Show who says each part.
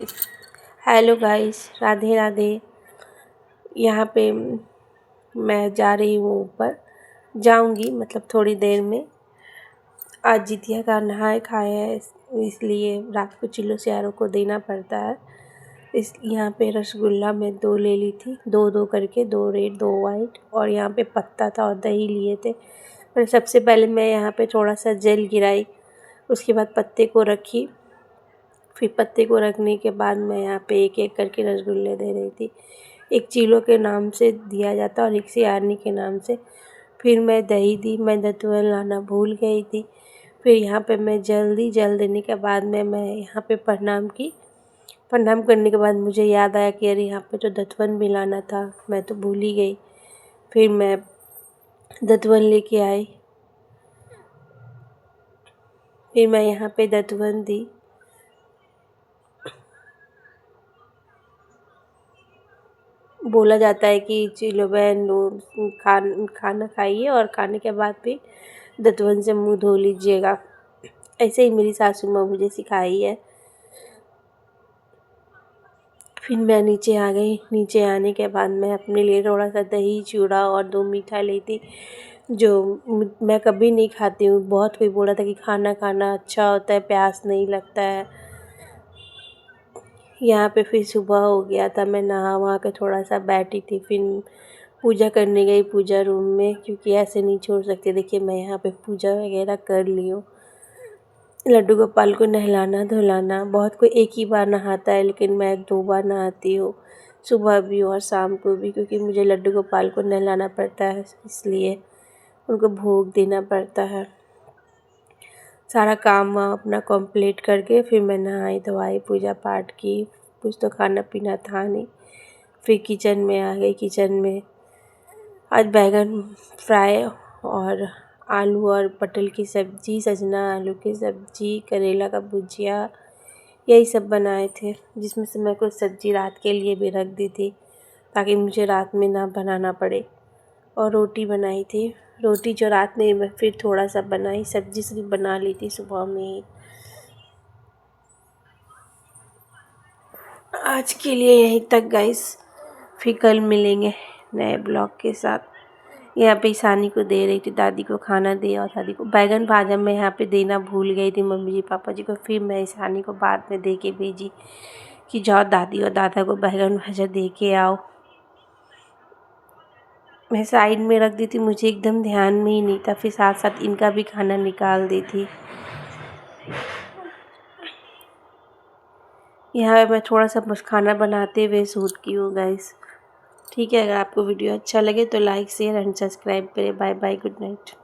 Speaker 1: Hello guys, Radhe Radhe. यहाँ पे मैं जा रही हूँ ऊपर, जाऊँगी मतलब थोड़ी देर में। आज जितिया का नहाय खाए है, इसलिए रात को चिल्लो सियारों को देना पड़ता है। इस यहाँ पे रसगुल्ला मैं 2 ले ली थी, 2-2 करके, 2 रेड 2 वाइट, और यहाँ पे पत्ता था और दही लिए थे। पर सबसे पहले मैं यहाँ पे थोड़ा सा जेल गिराई, उसके बाद पत्ते को रखी। फिर पत्ते को रखने के बाद मैं यहाँ पे एक एक करके रसगुल्ले दे रही थी। एक चीलो के नाम से दिया जाता और एक सियारनी के नाम से। फिर मैं दही दी, मैं दतुअन लाना भूल गई थी। फिर यहाँ पे मैं जल देने के बाद में मैं यहाँ पे प्रणाम की। प्रणाम करने के बाद मुझे याद आया कि अरे यहाँ पे तो दतवन भी लाना था, मैं तो भूल ही गई। फिर मैं दतवन लेके आई। फिर मैं यहाँ पे दतवन दी। बोला जाता है कि चलो बहन खाना खाइए और खाने के बाद फिर दतवन से मुंह धो लीजिएगा। ऐसे ही मेरी सासू माँ मुझे सिखाई है। फिर मैं नीचे आ गई। नीचे आने के बाद मैं अपने लिए थोड़ा सा दही चूड़ा और 2 मीठा ली थी, जो मैं कभी नहीं खाती हूँ। बहुत कोई बोला था कि खाना खाना अच्छा होता है, प्यास नहीं लगता है। यहाँ पे फिर सुबह हो गया था, मैं नहा वहा के थोड़ा सा बैठी थी। फिर पूजा करने गई पूजा रूम में, क्योंकि ऐसे नहीं छोड़ सकते। देखिए मैं यहाँ पे पूजा वगैरह कर ली हूँ। लड्डू गोपाल को नहलाना धुलाना, बहुत कोई एक ही बार नहाता है, लेकिन मैं 2 बार नहाती हूँ, सुबह भी और शाम को भी, क्योंकि मुझे लड्डू गोपाल को नहलाना पड़ता है, इसलिए उनको भोग देना पड़ता है। सारा काम वाम अपना कंप्लीट करके फिर मैं नहाई धोवाई, पूजा पाठ की। कुछ तो खाना पीना था नहीं। फिर किचन में आ गई। किचन में आज बैगन फ्राई और आलू और पटल की सब्ज़ी, सजना आलू की सब्ज़ी, करेला का भुजिया, यही सब बनाए थे। जिसमें से मैं कुछ सब्ज़ी रात के लिए भी रख दी थी, ताकि मुझे रात में ना बनाना पड़े। और रोटी बनाई थी। रोटी जो रात में मैं फिर थोड़ा सा बनाई, सब्ज़ी सिर्फ बना ली थी सुबह में ही। आज के लिए यहीं तक गाइस, फिर कल मिलेंगे नए ब्लॉग के साथ। यहाँ पे ईशानी को दे रही थी, दादी को खाना दे, और दादी को बैगन भाजा मैं यहाँ पे देना भूल गई थी मम्मी जी पापा जी को। फिर मैं ईशानी को बाद में दे के भेजी कि जाओ दादी और दादा को बैगन भाजा दे के आओ। मैं साइड में रख दी थी, मुझे एकदम ध्यान में ही नहीं था। फिर साथ साथ इनका भी खाना निकाल दी थी। यहाँ मैं थोड़ा सा बस खाना बनाते हुए शूट की हूँ गाइस। ठीक है, अगर आपको वीडियो अच्छा लगे तो लाइक शेयर एंड सब्सक्राइब करें। Bye bye, good night.